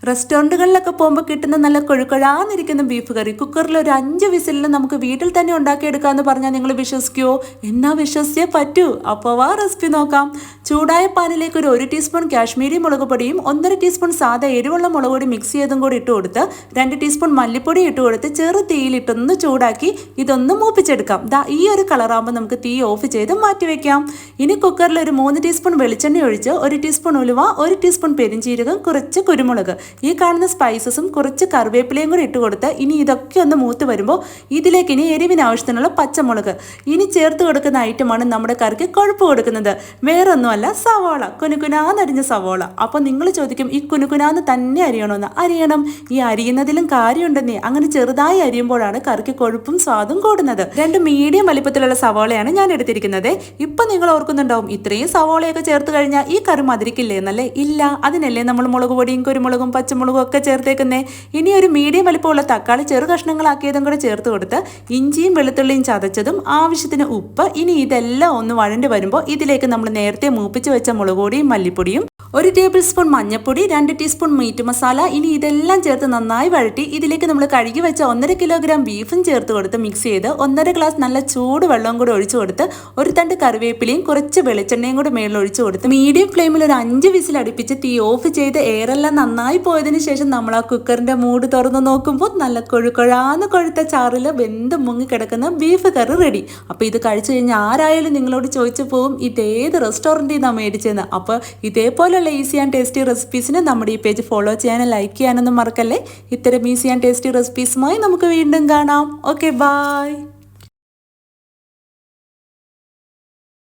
റെസ്റ്റോറൻറ്റുകളിലൊക്കെ പോകുമ്പോൾ കിട്ടുന്ന നല്ല കൊഴുക്കൊഴാന്നിരിക്കുന്ന ബീഫ് കറി കുക്കറിൽ ഒരു 5 വിസിലിൽ നമുക്ക് വീട്ടിൽ തന്നെ ഉണ്ടാക്കിയെടുക്കാമെന്ന് പറഞ്ഞാൽ നിങ്ങൾ വിശ്വസിക്കുമോ? എന്നാ വിശ്വസിച്ചേ പറ്റൂ. അപ്പോൾ ആ റെസിപ്പി നോക്കാം. ചൂടായ പാനിലേക്ക് ഒരു 1 ടീസ്പൂൺ കാശ്മീരി മുളക് പൊടിയും 1.5 ടീസ്പൂൺ സാധാ എരിവുള്ള മുളക് പൊടി മിക്സ് ചെയ്തും കൂടി ഇട്ട് കൊടുത്ത് 2 ടീസ്പൂൺ മല്ലിപ്പൊടി ഇട്ട് കൊടുത്ത് ചെറു തീയിലിട്ടൊന്ന് ചൂടാക്കി ഇതൊന്ന് മൂപ്പിച്ചെടുക്കാം. ഈ ഒരു കളറാകുമ്പോൾ നമുക്ക് തീ ഓഫ് ചെയ്ത് മാറ്റി വെക്കാം. ഇനി കുക്കറിൽ ഒരു 3 ടീസ്പൂൺ വെളിച്ചെണ്ണ ഒഴിച്ച് 1 ടീസ്പൂൺ ഉലുവ, 1 ടീസ്പൂൺ പെരിഞ്ചീരകം, കുറച്ച് കുരുമുളക്, ഈ കാണുന്ന സ്പൈസസും കുറച്ച് കറിവേപ്പിലയും കൂടി ഇട്ട് കൊടുത്ത് ഇനി ഇതൊക്കെ ഒന്ന് മൂത്ത് വരുമ്പോൾ ഇതിലേക്ക് ഇനി എരിവിന് ആവശ്യത്തിനുള്ള പച്ചമുളക് ഇനി ചേർത്ത് കൊടുക്കുന്ന ഐറ്റമാണ് നമ്മുടെ കറിക്ക് കൊഴുപ്പ് കൊടുക്കുന്നത്. വേറൊന്നുമല്ല, സവോള, കുനുകുനാന്നരിഞ്ഞ സവോള. അപ്പോൾ നിങ്ങൾ ചോദിക്കും, ഈ കുനുകുനാന്ന് തന്നെ അരിയണമെന്ന്? അരിയണം. ഈ അരിയുന്നതിലും കാര്യമുണ്ടെന്നേ. അങ്ങനെ ചെറുതായി അരിയുമ്പോഴാണ് കറിക്ക് കൊഴുപ്പും സ്വാദും കൂടുന്നത്. 2 മീഡിയം വലിപ്പത്തിലുള്ള സവോളയാണ് ഞാൻ എടുത്തിരിക്കുന്നത്. ഇപ്പം നിങ്ങൾ ഓർക്കുന്നുണ്ടാവും, ഇത്രയും സവോളയൊക്കെ ചേർത്ത് കഴിഞ്ഞാൽ ഈ കറി മധുരിക്കില്ലേ എന്നല്ലേ? ഇല്ല, അതിനല്ലേ നമ്മൾ മുളക് പൊടിയും കുരുമുളകും പച്ചമുളകും ഒക്കെ ചേർത്തേക്കുന്നേ. ഇനി ഒരു മീഡിയം വലിപ്പമുള്ള തക്കാളി ചെറു കഷ്ണങ്ങളാക്കിയതും കൂടെ ചേർത്ത് കൊടുത്ത് ഇഞ്ചിയും വെളുത്തുള്ളിയും ചതച്ചതും, ആവശ്യത്തിന് ഉപ്പ്. ഇനി ഇതെല്ലാം ഒന്ന് വഴണ്ടി വരുമ്പോൾ ഇതിലേക്ക് നമ്മൾ നേരത്തെ മൂപ്പിച്ച് വെച്ച മുളക് പൊടിയും മല്ലിപ്പൊടിയും 1 ടേബിൾ സ്പൂൺ മഞ്ഞൾപ്പൊടി, 2 ടീസ്പൂൺ മീറ്റ് മസാല, ഇനി ഇതെല്ലാം ചേർത്ത് നന്നായി വഴറ്റി ഇതിലേക്ക് നമ്മൾ കഴുകി വെച്ച 1.5 കിലോഗ്രാം ബീഫും ചേർത്ത് കൊടുത്ത് മിക്സ് ചെയ്ത് 1.5 ഗ്ലാസ് നല്ല ചൂട് വെള്ളവും കൂടി ഒഴിച്ചു കൊടുത്ത് 1 തണ്ട് കറിവേപ്പിലയും കുറച്ച് വെളിച്ചെണ്ണയും കൂടി മേളിൽ ഒഴിച്ചു കൊടുത്ത് മീഡിയം ഫ്ലെയിമിൽ ഒരു 5 വിസിൽ അടുപ്പിച്ച് തീ ഓഫ് ചെയ്ത് എയറെല്ലാം നന്നായി പോയതിനു ശേഷം നമ്മൾ ആ കുക്കറിന്റെ മൂട് തുറന്ന് നോക്കുമ്പോൾ നല്ല കൊഴുക്കൊഴാന്ന് കൊഴുത്ത ചാറിൽ വെന്ത് മുങ്ങിക്കിടക്കുന്ന ബീഫ് കറി റെഡി. അപ്പോൾ ഇത് കഴിച്ചു കഴിഞ്ഞാൽ ആരായാലും നിങ്ങളോട് ചോദിച്ചു പോകും, ഇതേത് റെസ്റ്റോറൻറ്റിൽ നിന്നാണ് മേടിച്ചതെന്ന്. അപ്പോൾ ഇതേപോലെ ഈസി ആൻഡ് ടേസ്റ്റി റെസിപ്പീസിന് നമ്മുടെ ഈ പേജ് ഫോളോ ചെയ്യാനും ലൈക്ക് ചെയ്യാനൊന്നും മറക്കല്ലേ. ഇത്തരം ഈസി ആൻഡ് ടേസ്റ്റി റെസിപ്പീസുമായി നമുക്ക് വീണ്ടും കാണാം. Okay, by.